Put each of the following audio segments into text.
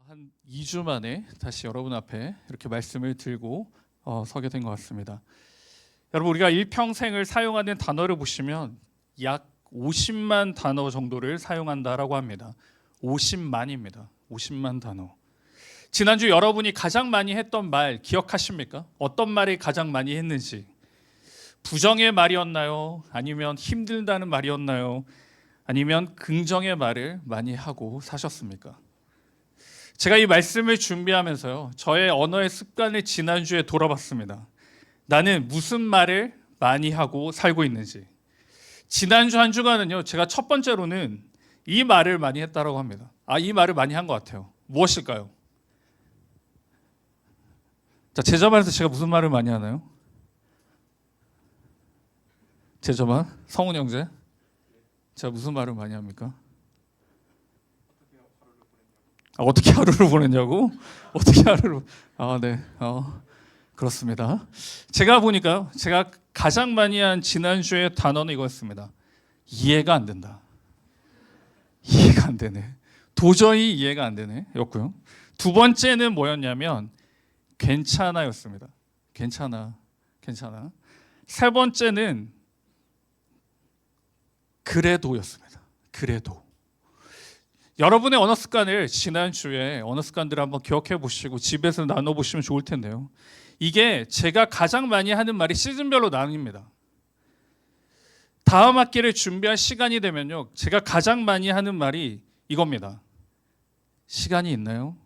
한 2주 만에 다시 여러분 앞에 이렇게 말씀을 들고 서게 된 것 같습니다. 여러분, 우리가 일평생을 사용하는 단어를 보시면 약 50만 단어 정도를 사용한다라고 합니다. 50만입니다. 50만 단어. 지난주 여러분이 가장 많이 했던 말 기억하십니까? 어떤 말이 가장 많이 했는지. 부정의 말이었나요? 아니면 힘들다는 말이었나요? 아니면 긍정의 말을 많이 하고 사셨습니까? 제가 이 말씀을 준비하면서요, 저의 언어의 습관을 지난주에 돌아봤습니다. 나는 무슨 말을 많이 하고 살고 있는지. 지난주 한 주간은요, 제가 첫 번째로는 이 말을 많이 했다고 합니다. 이 말을 많이 한 것 같아요. 무엇일까요? 자, 제자반에서 제가 무슨 말을 많이 하나요? 제자반? 성훈 형제? 제가 무슨 말을 많이 합니까? 어떻게 하루를 보냈냐고? 어떻게 하루를? 네. 그렇습니다. 제가 보니까요, 제가 가장 많이 한 지난주의 단어는 이거였습니다. 이해가 안 된다. 이해가 안 되네. 도저히 이해가 안 되네. 였고요. 두 번째는 뭐였냐면 괜찮아였습니다. 괜찮아. 세 번째는 그래도였습니다. 그래도. 여러분의 언어 습관을 지난주에 언어 습관들을 한번 기억해 보시고 집에서 나눠보시면 좋을 텐데요. 이게 제가 가장 많이 하는 말이 시즌별로 나뉩니다. 다음 학기를 준비할 시간이 되면요, 제가 가장 많이 하는 말이 이겁니다. 시간이 있나요?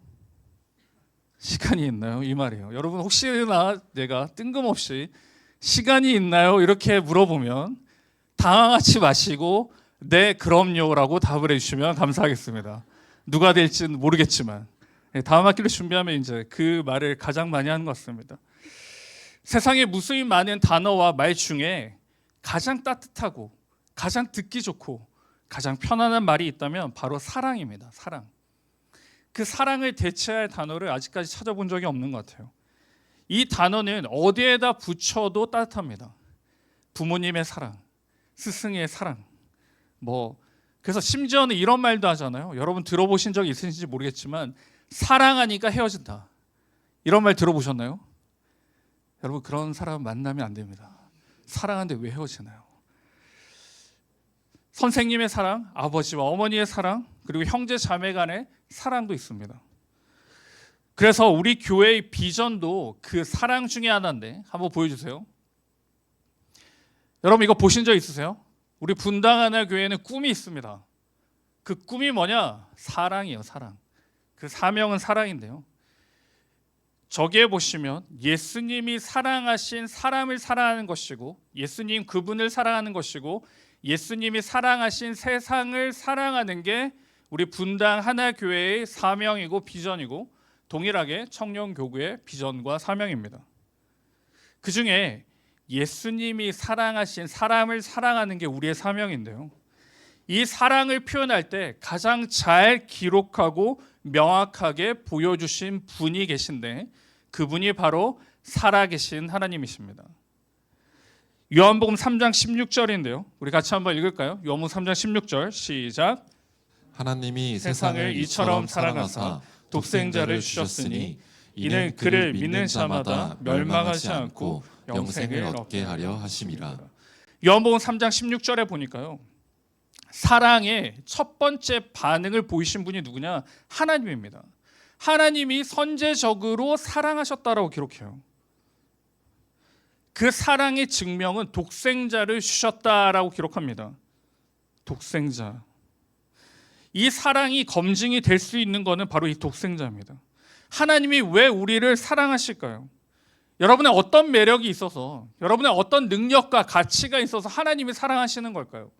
시간이 있나요? 이 말이에요. 여러분, 혹시나 내가 뜬금없이 시간이 있나요? 이렇게 물어보면 당황하지 마시고 네, 그럼요라고 답을 해주시면 감사하겠습니다. 누가 될지는 모르겠지만 다음 학기를 준비하면 이제 그 말을 가장 많이 하는 것 같습니다. 세상에 무수히 많은 단어와 말 중에 가장 따뜻하고 가장 듣기 좋고 가장 편안한 말이 있다면 바로 사랑입니다. 사랑. 그 사랑을 대체할 단어를 아직까지 찾아본 적이 없는 것 같아요. 이 단어는 어디에다 붙여도 따뜻합니다. 부모님의 사랑, 스승의 사랑. 그래서 심지어는 이런 말도 하잖아요. 여러분 들어보신 적 있으신지 모르겠지만 사랑하니까 헤어진다. 이런 말 들어보셨나요? 여러분, 그런 사람 만나면 안 됩니다. 사랑하는데 왜 헤어지나요? 선생님의 사랑, 아버지와 어머니의 사랑, 그리고 형제 자매 간의 사랑도 있습니다. 그래서 우리 교회의 비전도 그 사랑 중에 하나인데 한번 보여주세요. 여러분, 이거 보신 적 있으세요? 우리 분당 하나 교회에는 꿈이 있습니다. 그 꿈이 뭐냐? 사랑이에요, 사랑. 그 사명은 사랑인데요. 저기에 보시면 예수님이 사랑하신 사람을 사랑하는 것이고, 예수님 그분을 사랑하는 것이고, 예수님이 사랑하신 세상을 사랑하는 게 우리 분당 하나 교회의 사명이고 비전이고, 동일하게 청년교구의 비전과 사명입니다. 그 중에 예수님이 사랑하신 사람을 사랑하는 게 우리의 사명인데요. 이 사랑을 표현할 때 가장 잘 기록하고 명확하게 보여주신 분이 계신데 그분이 바로 살아계신 하나님이십니다. 요한복음 3장 16절인데요. 우리 같이 한번 읽을까요? 요한복음 3장 16절 시작. 하나님이 세상을 이처럼 사랑하사 독생자를 주셨으니 이는 그를 믿는 자마다 멸망하지 않고 영생을 얻게 하려 하심이라. 요한복음 3장 16절에 보니까요, 사랑의 첫 번째 반응을 보이신 분이 누구냐? 하나님입니다. 하나님이 선제적으로 사랑하셨다라고 기록해요. 그 사랑의 증명은 독생자를 주셨다라고 기록합니다. 독생자. 이 사랑이 검증이 될 수 있는 것은 바로 이 독생자입니다. 하나님이 왜 우리를 사랑하실까요? 여러분의 어떤 매력이 있어서, 여러분의 어떤 능력과 가치가 있어서 하나님이 사랑하시는 걸까요?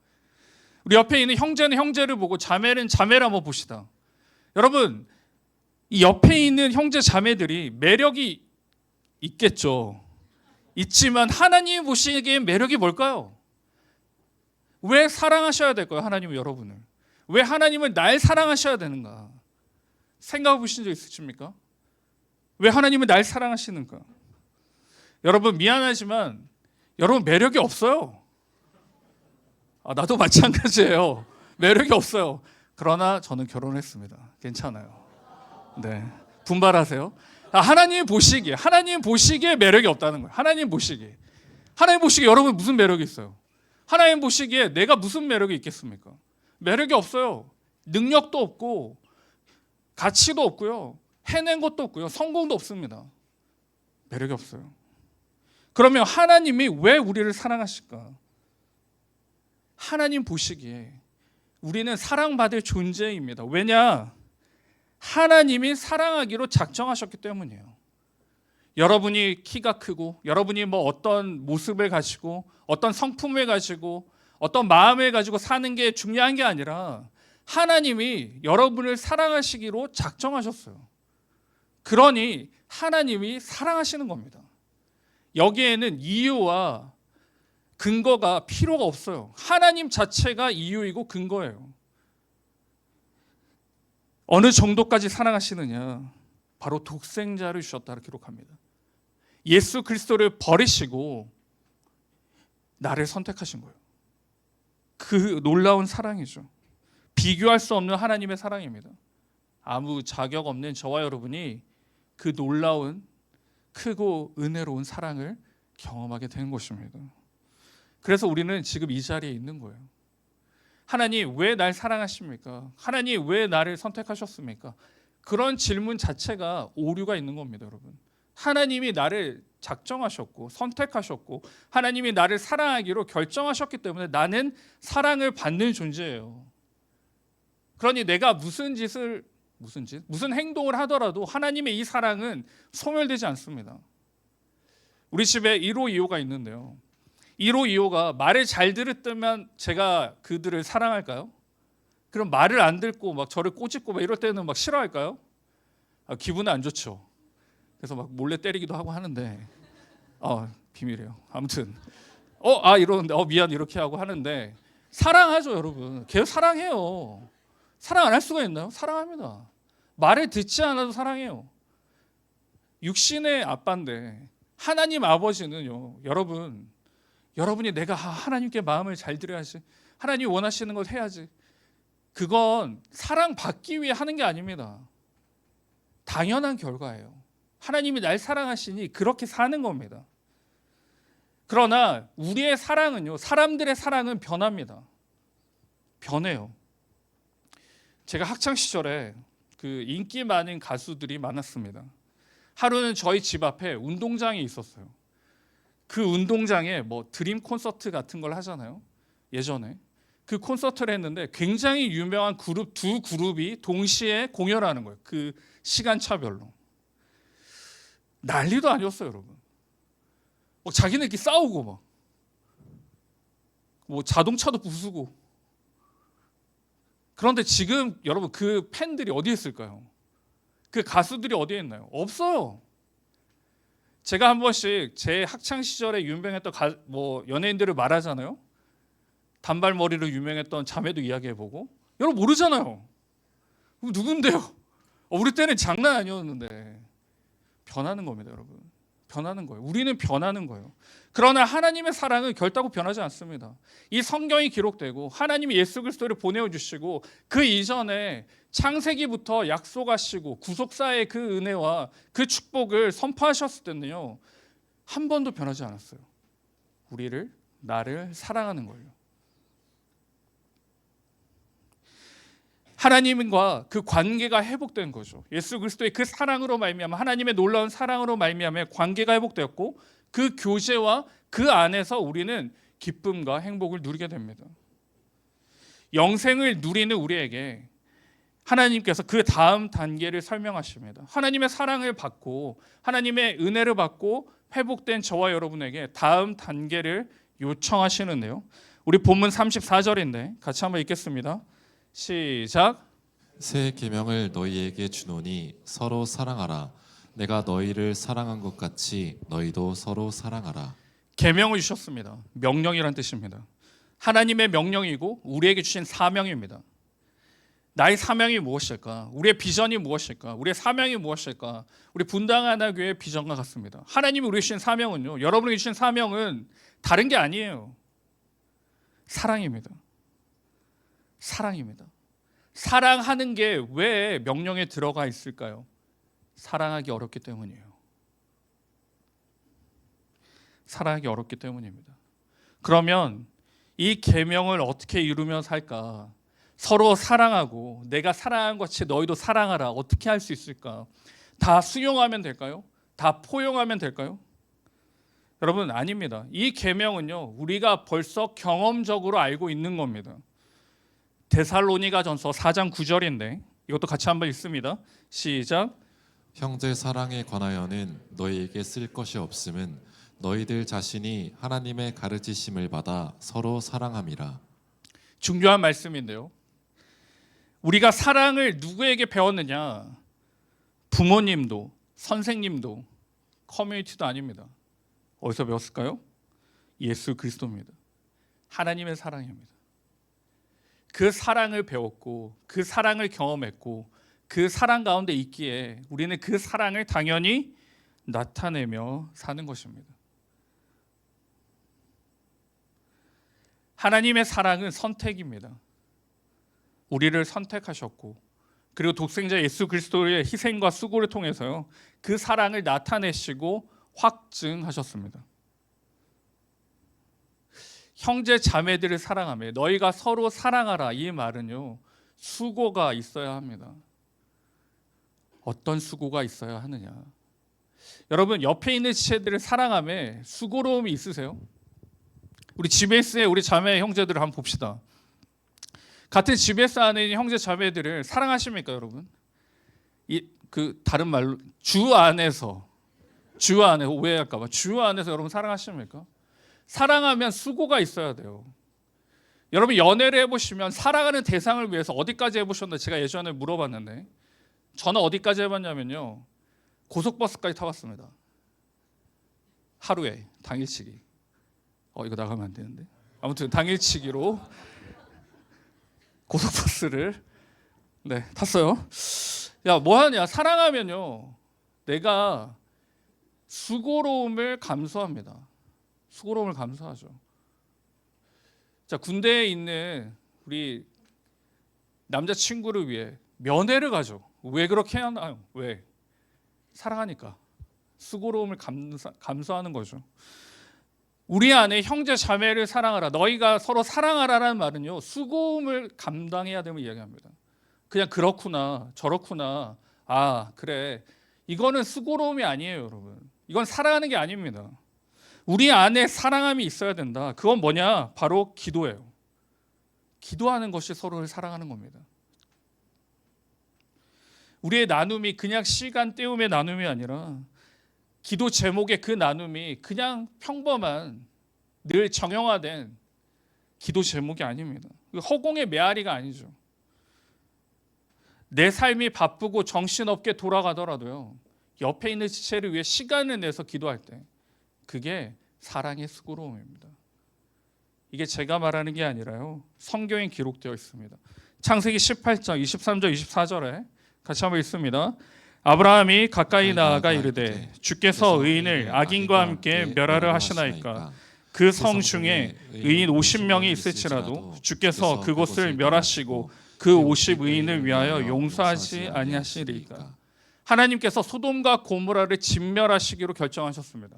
우리 옆에 있는 형제는 형제를 보고 자매는 자매를 한번 봅시다. 여러분, 이 옆에 있는 형제 자매들이 매력이 있겠죠. 있지만 하나님이 보시기엔 매력이 뭘까요? 왜 사랑하셔야 될까요? 하나님은 여러분을. 왜 하나님을 날 사랑하셔야 되는가? 생각해 보신 적 있으십니까? 왜 하나님은 날 사랑하시는가? 여러분, 미안하지만 여러분 매력이 없어요. 나도 마찬가지예요. 매력이 없어요. 그러나 저는 결혼했습니다. 괜찮아요. 네, 분발하세요. 하나님 보시기에 매력이 없다는 거예요. 하나님 보시기에 여러분 무슨 매력이 있어요? 하나님 보시기에 내가 무슨 매력이 있겠습니까? 매력이 없어요. 능력도 없고 가치도 없고요. 해낸 것도 없고요. 성공도 없습니다. 매력이 없어요. 그러면 하나님이 왜 우리를 사랑하실까? 하나님 보시기에 우리는 사랑받을 존재입니다. 왜냐? 하나님이 사랑하기로 작정하셨기 때문이에요. 여러분이 키가 크고 여러분이 뭐 어떤 모습을 가지고 어떤 성품을 가지고 어떤 마음을 가지고 사는 게 중요한 게 아니라 하나님이 여러분을 사랑하시기로 작정하셨어요. 그러니 하나님이 사랑하시는 겁니다. 여기에는 이유와 근거가 필요가 없어요. 하나님 자체가 이유이고 근거예요. 어느 정도까지 사랑하시느냐? 바로 독생자를 주셨다고 기록합니다. 예수 그리스도를 버리시고 나를 선택하신 거예요. 그 놀라운 사랑이죠. 비교할 수 없는 하나님의 사랑입니다. 아무 자격 없는 저와 여러분이 그 놀라운 크고 은혜로운 사랑을 경험하게 된 것입니다. 그래서 우리는 지금 이 자리에 있는 거예요. 하나님 왜 날 사랑하십니까? 하나님 왜 나를 선택하셨습니까? 그런 질문 자체가 오류가 있는 겁니다, 여러분. 하나님이 나를 작정하셨고 선택하셨고 하나님이 나를 사랑하기로 결정하셨기 때문에 나는 사랑을 받는 존재예요. 그러니 내가 무슨 행동을 하더라도 하나님의 이 사랑은 소멸되지 않습니다. 우리 집에 1호 2호가 있는데요. 1호 2호가 말을 잘 들었다면 제가 그들을 사랑할까요? 그럼 말을 안 듣고 막 저를 꼬집고 막 이럴 때는 막 싫어할까요? 기분은 안 좋죠. 그래서 막 몰래 때리기도 하고 하는데 비밀이에요. 아무튼 이러는데 미안 이렇게 하고 하는데 사랑하죠, 여러분. 계속 사랑해요. 사랑 안 할 수가 있나요? 사랑합니다. 말을 듣지 않아도 사랑해요. 육신의 아빠인데 하나님 아버지는요, 여러분이 내가 하나님께 마음을 잘 드려야지, 하나님이 원하시는 걸 해야지, 그건 사랑받기 위해 하는 게 아닙니다. 당연한 결과예요. 하나님이 날 사랑하시니 그렇게 사는 겁니다. 그러나 우리의 사랑은요, 사람들의 사랑은 변합니다. 변해요. 제가 학창 시절에 그 인기 많은 가수들이 많았습니다. 하루는 저희 집 앞에 운동장이 있었어요. 그 운동장에 뭐 드림 콘서트 같은 걸 하잖아요. 예전에 그 콘서트를 했는데 굉장히 유명한 두 그룹이 동시에 공연하는 거예요. 그 시간차별로. 난리도 아니었어요, 여러분. 자기네끼리 싸우고 뭐 자동차도 부수고. 그런데 지금 여러분 그 팬들이 어디에 있을까요? 그 가수들이 어디에 있나요? 없어요. 제가 한 번씩 제 학창 시절에 유명했던 연예인들을 말하잖아요. 단발머리로 유명했던 자매도 이야기해보고. 여러분 모르잖아요. 누군데요? 우리 때는 장난 아니었는데. 변하는 겁니다, 여러분. 변하는 거예요. 우리는 변하는 거예요. 그러나 하나님의 사랑은 결단코 변하지 않습니다. 이 성경이 기록되고 하나님이 예수 그리스도를 보내주시고 그 이전에 창세기부터 약속하시고 구속사의 그 은혜와 그 축복을 선포하셨을 때는요, 한 번도 변하지 않았어요. 나를 사랑하는 거예요. 하나님과 그 관계가 회복된 거죠. 예수 그리스도의 그 사랑으로 말미암아, 하나님의 놀라운 사랑으로 말미암아 관계가 회복되었고 그 교제와 그 안에서 우리는 기쁨과 행복을 누리게 됩니다. 영생을 누리는 우리에게 하나님께서 그 다음 단계를 설명하십니다. 하나님의 사랑을 받고 하나님의 은혜를 받고 회복된 저와 여러분에게 다음 단계를 요청하시는데요. 우리 본문 34절인데 같이 한번 읽겠습니다. 시작. 새 계명을 너희에게 주노니 서로 사랑하라. 내가 너희를 사랑한 것 같이 너희도 서로 사랑하라. 계명을 주셨습니다. 명령이란 뜻입니다. 하나님의 명령이고 우리에게 주신 사명입니다. 나의 사명이 무엇일까? 우리의 비전이 무엇일까? 우리의 사명이 무엇일까? 우리 분당 하나교회의 비전과 같습니다. 하나님이 우리에게 주신 사명은요, 여러분에게 주신 사명은 다른 게 아니에요. 사랑입니다. 사랑입니다. 사랑하는 게 왜 명령에 들어가 있을까요? 사랑하기 어렵기 때문이에요. 사랑하기 어렵기 때문입니다. 그러면 이 계명을 어떻게 이루며 살까? 서로 사랑하고 내가 사랑한 것 같이 너희도 사랑하라. 어떻게 할 수 있을까? 다 수용하면 될까요? 다 포용하면 될까요? 여러분, 아닙니다. 이 계명은요, 우리가 벌써 경험적으로 알고 있는 겁니다. 데살로니가전서 4장 9절인데 이것도 같이 한번 읽습니다. 시작. 형제 사랑에 관하여는 너희에게 쓸 것이 없음은 너희들 자신이 하나님의 가르치심을 받아 서로 사랑함이라. 중요한 말씀인데요. 우리가 사랑을 누구에게 배웠느냐? 부모님도, 선생님도, 커뮤니티도 아닙니다. 어디서 배웠을까요? 예수 그리스도입니다. 하나님의 사랑입니다. 그 사랑을 배웠고 그 사랑을 경험했고 그 사랑 가운데 있기에 우리는 그 사랑을 당연히 나타내며 사는 것입니다. 하나님의 사랑은 선택입니다. 우리를 선택하셨고 그리고 독생자 예수 그리스도의 희생과 수고를 통해서요, 그 사랑을 나타내시고 확증하셨습니다. 형제 자매들을 사랑하며 너희가 서로 사랑하라, 이 말은요, 수고가 있어야 합니다. 어떤 수고가 있어야 하느냐? 여러분, 옆에 있는 지체들을 사랑하며 수고로움이 있으세요? 우리 GBS의 우리 자매 형제들을 한번 봅시다. 같은 GBS 안에 있는 형제 자매들을 사랑하십니까, 여러분? 다른 말로 주 안에서 오해할까봐 주 안에서 여러분 사랑하십니까? 사랑하면 수고가 있어야 돼요. 여러분, 연애를 해보시면 사랑하는 대상을 위해서 어디까지 해보셨나? 제가 예전에 물어봤는데 저는 어디까지 해봤냐면요, 고속버스까지 타봤습니다. 하루에 당일치기. 이거 나가면 안 되는데. 아무튼 당일치기로 고속버스를 탔어요. 야, 뭐하냐? 사랑하면요, 내가 수고로움을 감수합니다. 수고로움을 감수하죠. 자, 군대에 있는 우리 남자친구를 위해 면회를 가죠. 왜 그렇게 하나요? 왜? 사랑하니까. 수고로움을 감수하는 거죠. 우리 안에 형제 자매를 사랑하라, 너희가 서로 사랑하라라는 말은요, 수고움을 감당해야 됨을 이야기합니다. 그냥 그렇구나, 저렇구나, 아 그래, 이거는 수고로움이 아니에요, 여러분. 이건 사랑하는 게 아닙니다. 우리 안에 사랑함이 있어야 된다. 그건 뭐냐? 바로 기도예요. 기도하는 것이 서로를 사랑하는 겁니다. 우리의 나눔이 그냥 시간 때움의 나눔이 아니라 기도 제목의 그 나눔이 그냥 평범한 늘 정형화된 기도 제목이 아닙니다. 허공의 메아리가 아니죠. 내 삶이 바쁘고 정신없게 돌아가더라도요, 옆에 있는 지체를 위해 시간을 내서 기도할 때 그게 사랑의 수고로움입니다. 이게 제가 말하는 게 아니라요, 성경에 기록되어 있습니다. 창세기 18장 23절 24절에 같이 한번 읽습니다. 아브라함이 가까이 나아가 이르되 주께서 의인을 악인과 함께 멸하려 하시나이까? 그 성 중에 의인 50명이 있을지라도 주께서 그곳을 멸하시고 그 50 의인을 위하여 용서하지 아니하시리이까? 하나님께서 소돔과 고모라를 진멸하시기로 결정하셨습니다.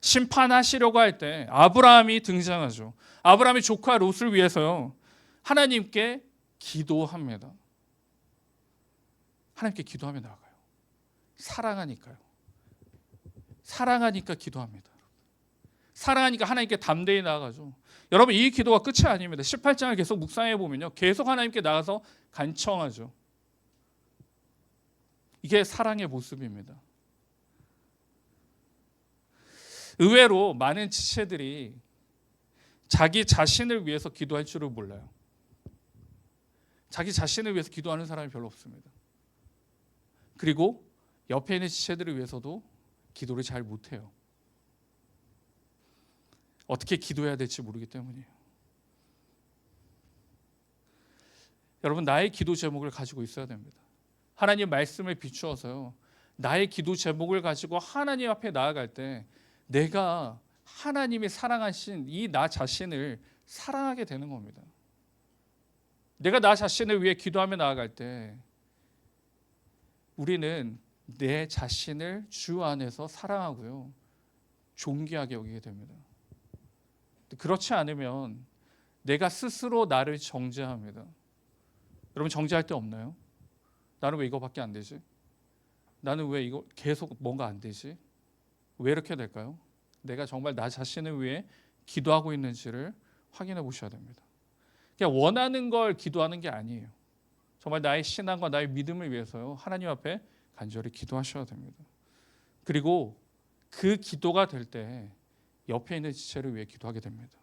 심판하시려고 할 때 아브라함이 등장하죠. 아브라함이 조카 롯을 위해서요, 하나님께 기도합니다. 하나님께 기도하며 나아가요. 사랑하니까요. 사랑하니까 기도합니다. 사랑하니까 하나님께 담대히 나아가죠. 여러분, 이 기도가 끝이 아닙니다. 18장을 계속 묵상해 보면요, 계속 하나님께 나가서 간청하죠. 이게 사랑의 모습입니다. 의외로 많은 지체들이 자기 자신을 위해서 기도할 줄을 몰라요. 자기 자신을 위해서 기도하는 사람이 별로 없습니다. 그리고 옆에 있는 지체들을 위해서도 기도를 잘 못해요. 어떻게 기도해야 될지 모르기 때문이에요. 여러분, 나의 기도 제목을 가지고 있어야 됩니다. 하나님 말씀을 비추어서요, 나의 기도 제목을 가지고 하나님 앞에 나아갈 때 내가 하나님이 사랑하신 이 나 자신을 사랑하게 되는 겁니다. 내가 나 자신을 위해 기도하며 나아갈 때 우리는 내 자신을 주 안에서 사랑하고요, 존귀하게 여기게 됩니다. 그렇지 않으면 내가 스스로 나를 정죄합니다. 여러분 정죄할 때 없나요? 나는 왜 이거밖에 안 되지? 나는 왜 이거 계속 뭔가 안 되지? 왜 이렇게 될까요? 내가 정말 나 자신을 위해 기도하고 있는지를 확인해 보셔야 됩니다. 그냥 원하는 걸 기도하는 게 아니에요. 정말 나의 신앙과 나의 믿음을 위해서요, 하나님 앞에 간절히 기도하셔야 됩니다. 그리고 그 기도가 될 때 옆에 있는 지체를 위해 기도하게 됩니다.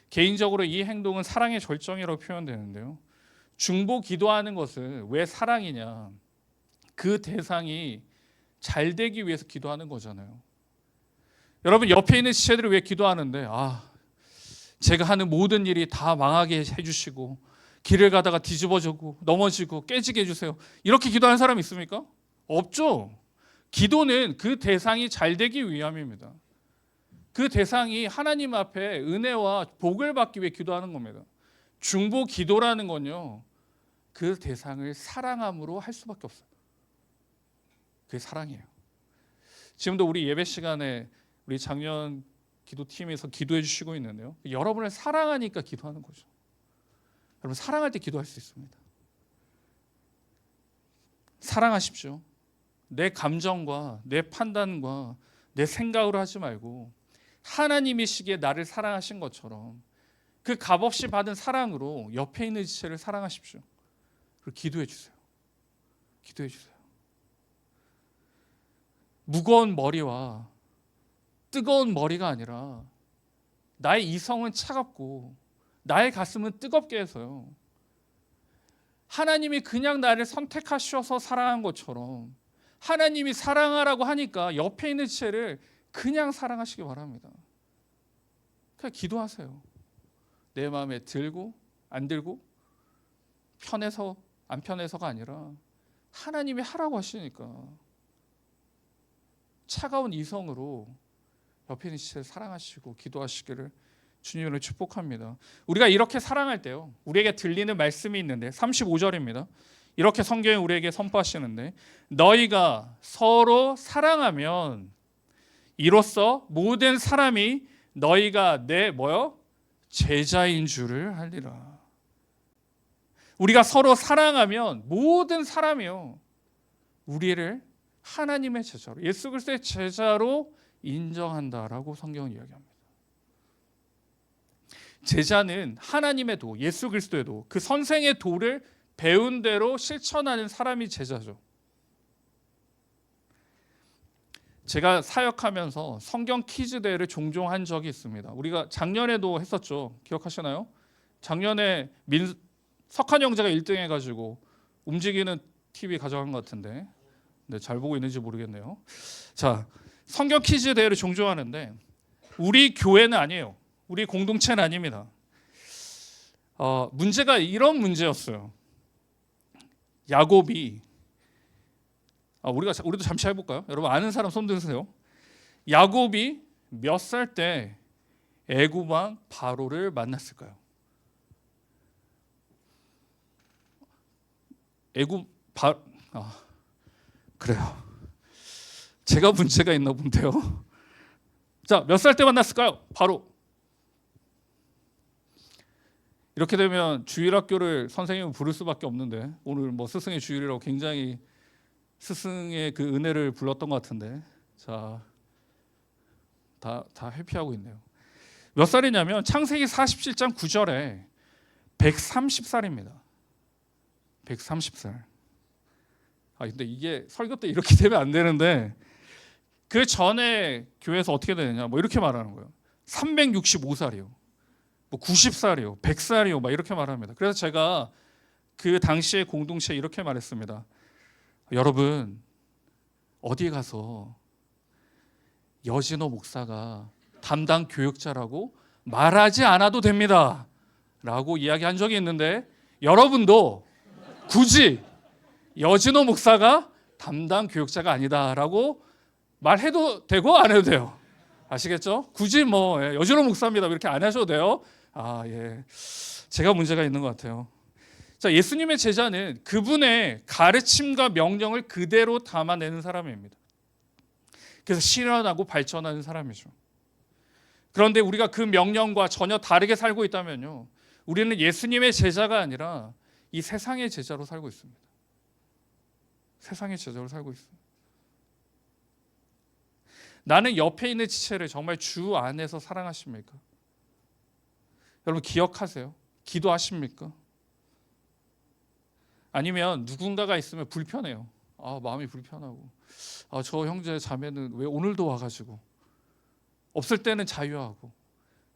개인적으로 이 행동은 사랑의 절정이라고 표현되는데요, 중보 기도하는 것은 왜 사랑이냐, 그 대상이 잘 되기 위해서 기도하는 거잖아요. 여러분 옆에 있는 지체들을 위해 기도하는데 제가 하는 모든 일이 다 망하게 해주시고 길을 가다가 뒤집어지고 넘어지고 깨지게 해주세요, 이렇게 기도하는 사람 있습니까? 없죠. 기도는 그 대상이 잘 되기 위함입니다. 그 대상이 하나님 앞에 은혜와 복을 받기 위해 기도하는 겁니다. 중보 기도라는 건요, 그 대상을 사랑함으로 할 수밖에 없어요. 그게 사랑이에요. 지금도 우리 예배 시간에 우리 작년 기도팀에서 기도해 주시고 있는데요, 여러분을 사랑하니까 기도하는 거죠. 여러분 사랑할 때 기도할 수 있습니다. 사랑하십시오. 내 감정과 내 판단과 내 생각으로 하지 말고 하나님이시기에 나를 사랑하신 것처럼 그 값없이 받은 사랑으로 옆에 있는 지체를 사랑하십시오. 그리고 기도해 주세요. 기도해 주세요. 무거운 머리와 뜨거운 머리가 아니라 나의 이성은 차갑고 나의 가슴은 뜨겁게 해서요, 하나님이 그냥 나를 선택하셔서 사랑한 것처럼 하나님이 사랑하라고 하니까 옆에 있는 지체를 그냥 사랑하시기 바랍니다. 그냥 기도하세요. 내 마음에 들고 안 들고 편해서 안 편해서가 아니라 하나님이 하라고 하시니까 차가운 이성으로 옆에 있는 지체를 사랑하시고 기도하시기를 주님으로 축복합니다. 우리가 이렇게 사랑할 때요, 우리에게 들리는 말씀이 있는데 35절입니다. 이렇게 성경이 우리에게 선포하시는데, 너희가 서로 사랑하면 이로써 모든 사람이 너희가 내 제자인 줄을 알리라. 우리가 서로 사랑하면 모든 사람이요, 우리를 하나님의 제자로, 예수 그리스도의 제자로 인정한다라고 성경은 이야기합니다. 제자는 하나님의 도, 예수 그리스도의 도, 그 선생의 도를 배운 대로 실천하는 사람이 제자죠. 제가 사역하면서 성경 퀴즈 대회를 종종 한 적이 있습니다. 우리가 작년에도 했었죠. 기억하시나요? 작년에 석한 형제가 1등 해가지고 움직이는 TV 가져간 것 같은데, 네, 잘 보고 있는지 모르겠네요. 자, 성경 퀴즈 대회를 종종 하는데 우리 교회는 아니에요. 우리 공동체는 아닙니다. 문제가 이런 문제였어요. 야곱이 우리도 잠시 해볼까요? 여러분 아는 사람 손 드세요. 야곱이 몇 살 때 애굽 왕 바로를 만났을까요? 그래요. 제가 문제가 있나 본데요. 자, 몇 살 때 만났을까요? 바로. 이렇게 되면 주일학교를 선생님은 부를 수밖에 없는데, 오늘 스승의 주일이라고 굉장히 스승의 그 은혜를 불렀던 것 같은데, 자, 다 회피하고 있네요. 몇 살이냐면 창세기 47장 9절에 130살입니다. 130살. 근데 이게 설교 때 이렇게 되면 안 되는데, 그 전에 교회에서 어떻게 되느냐, 이렇게 말하는 거예요. 365살이요. 90살이요, 100살이요, 이렇게 말합니다. 그래서 제가 그 당시에 공동체에 이렇게 말했습니다. 여러분, 어디 가서 여진호 목사가 담당 교육자라고 말하지 않아도 됩니다 라고 이야기한 적이 있는데, 여러분도 굳이 여진호 목사가 담당 교육자가 아니다라고 말해도 되고 안 해도 돼요. 아시겠죠? 굳이 여진호 목사입니다 이렇게 안 하셔도 돼요. 예, 제가 문제가 있는 것 같아요. 자, 예수님의 제자는 그분의 가르침과 명령을 그대로 담아내는 사람입니다. 그래서 실현하고 발전하는 사람이죠. 그런데 우리가 그 명령과 전혀 다르게 살고 있다면요, 우리는 예수님의 제자가 아니라 이 세상의 제자로 살고 있습니다. 세상의 제자로 살고 있습니다. 나는 옆에 있는 지체를 정말 주 안에서 사랑하십니까? 여러분 기억하세요. 기도하십니까? 아니면 누군가가 있으면 불편해요. 마음이 불편하고, 저 형제 자매는 왜 오늘도 와가지고, 없을 때는 자유하고.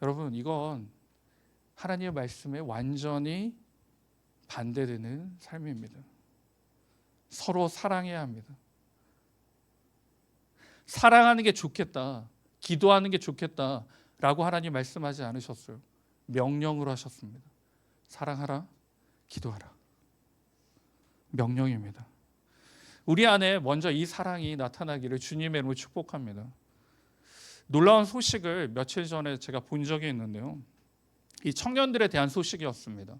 여러분, 이건 하나님의 말씀에 완전히 반대되는 삶입니다. 서로 사랑해야 합니다. 사랑하는 게 좋겠다, 기도하는 게 좋겠다라고 하나님 말씀하지 않으셨어요. 명령으로 하셨습니다. 사랑하라, 기도하라. 명령입니다. 우리 안에 먼저 이 사랑이 나타나기를 주님의 이름으로 축복합니다. 놀라운 소식을 며칠 전에 제가 본 적이 있는데요, 이 청년들에 대한 소식이었습니다.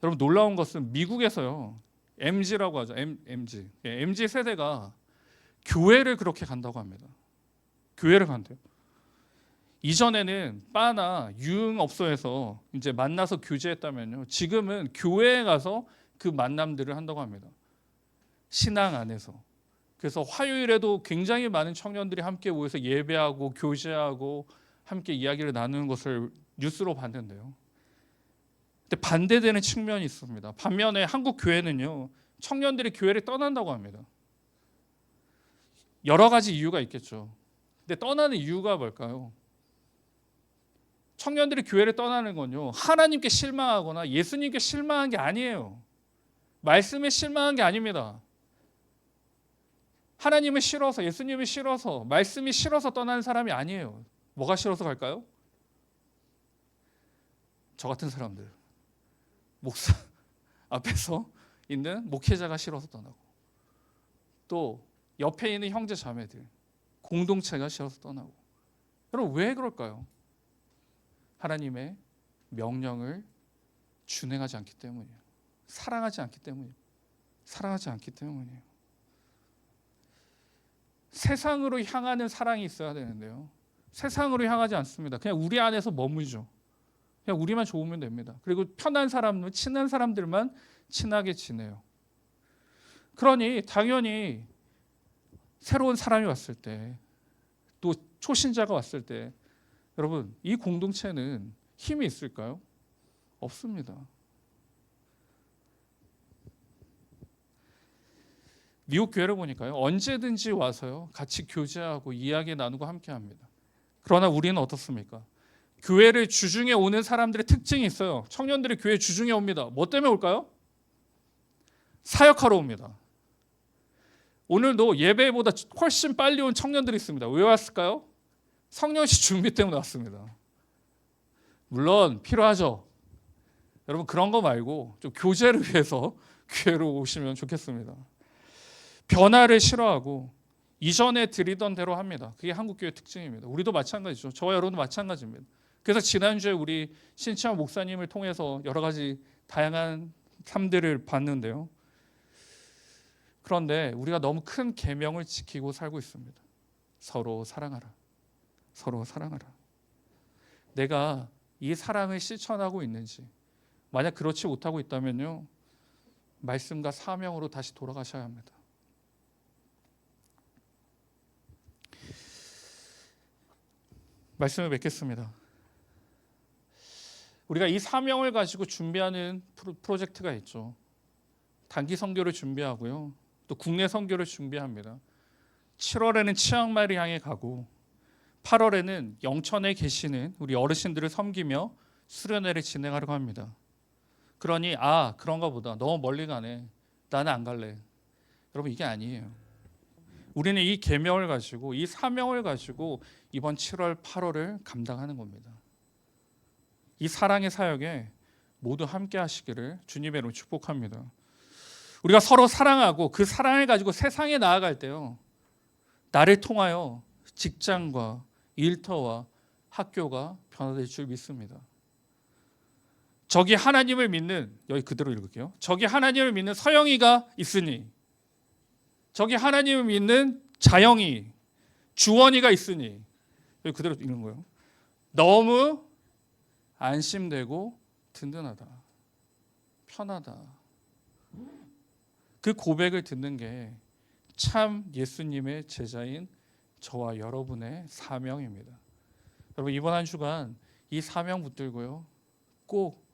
여러분, 놀라운 것은 미국에서요, MZ라고 하죠. MZ 세대가 교회를 그렇게 간다고 합니다. 교회를 간대요. 이전에는 바나 유흥업소에서 이제 만나서 교제했다면요, 지금은 교회에 가서 그 만남들을 한다고 합니다. 신앙 안에서. 그래서 화요일에도 굉장히 많은 청년들이 함께 모여서 예배하고 교제하고 함께 이야기를 나누는 것을 뉴스로 봤는데요. 근데 반대되는 측면이 있습니다. 반면에 한국 교회는요, 청년들이 교회를 떠난다고 합니다. 여러 가지 이유가 있겠죠. 근데 떠나는 이유가 뭘까요? 청년들이 교회를 떠나는 건요, 하나님께 실망하거나 예수님께 실망한 게 아니에요. 말씀에 실망한 게 아닙니다. 하나님을 싫어서, 예수님을 싫어서, 말씀이 싫어서 떠나는 사람이 아니에요. 뭐가 싫어서 갈까요? 저 같은 사람들, 목사 앞에서 있는 목회자가 싫어서 떠나고, 또 옆에 있는 형제 자매들, 공동체가 싫어서 떠나고. 여러분, 왜 그럴까요? 하나님의 명령을 준행하지 않기 때문이에요. 사랑하지 않기 때문이에요. 사랑하지 않기 때문이에요. 세상으로 향하는 사랑이 있어야 되는데요, 세상으로 향하지 않습니다. 그냥 우리 안에서 머물죠. 그냥 우리만 좋으면 됩니다. 그리고 편한 사람, 친한 사람들만 친하게 지내요. 그러니 당연히 새로운 사람이 왔을 때, 또 초신자가 왔을 때, 여러분, 이 공동체는 힘이 있을까요? 없습니다. 미국 교회를 보니까요, 언제든지 와서요, 같이 교제하고 이야기 나누고 함께합니다. 그러나 우리는 어떻습니까? 교회를 주중에 오는 사람들의 특징이 있어요. 청년들이 교회 주중에 옵니다. 뭐 때문에 올까요? 사역하러 옵니다. 오늘도 예배보다 훨씬 빨리 온 청년들이 있습니다. 왜 왔을까요? 성령식 준비 때문에 왔습니다. 물론 필요하죠. 여러분, 그런 거 말고 좀 교제를 위해서 교회로 오시면 좋겠습니다. 변화를 싫어하고 이전에 드리던 대로 합니다. 그게 한국교회 특징입니다. 우리도 마찬가지죠. 저와 여러분도 마찬가지입니다. 그래서 지난주에 우리 신치환 목사님을 통해서 여러 가지 다양한 삶들을 봤는데요, 그런데 우리가 너무 큰 계명을 지키고 살고 있습니다. 서로 사랑하라. 서로 사랑하라. 내가 이 사랑을 실천하고 있는지, 만약 그렇지 못하고 있다면요, 말씀과 사명으로 다시 돌아가셔야 합니다. 말씀을 맺겠습니다. 우리가 이 사명을 가지고 준비하는 프로젝트가 있죠. 단기 선교를 준비하고요, 또 국내 선교를 준비합니다. 7월에는 치앙마이를 향해 가고 8월에는 영천에 계시는 우리 어르신들을 섬기며 수련회를 진행하려고 합니다. 그러니 그런가 보다, 너무 멀리 가네, 나는 안 갈래. 여러분, 이게 아니에요. 우리는 이 계명을 가지고, 이 사명을 가지고 이번 7월, 8월을 감당하는 겁니다. 이 사랑의 사역에 모두 함께 하시기를 주님의 이름으로 축복합니다. 우리가 서로 사랑하고 그 사랑을 가지고 세상에 나아갈 때요, 나를 통하여 직장과 일터와 학교가 변화될 줄 믿습니다. 저기 하나님을 믿는, 여기 그대로 읽을게요. 저기 하나님을 믿는 서영이가 있으니, 저기 하나님을 믿는 자영이, 주원이가 있으니, 여기 그대로 읽는 거예요. 너무 안심되고 든든하다, 편하다. 그 고백을 듣는 게 참 예수님의 제자인 저와 여러분의 사명입니다. 여러분, 이번 한 주간 이 사명 붙들고요, 꼭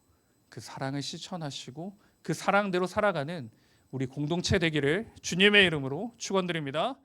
그 사랑을 실천하시고 그 사랑대로 살아가는 우리 공동체 되기를 주님의 이름으로 축원드립니다.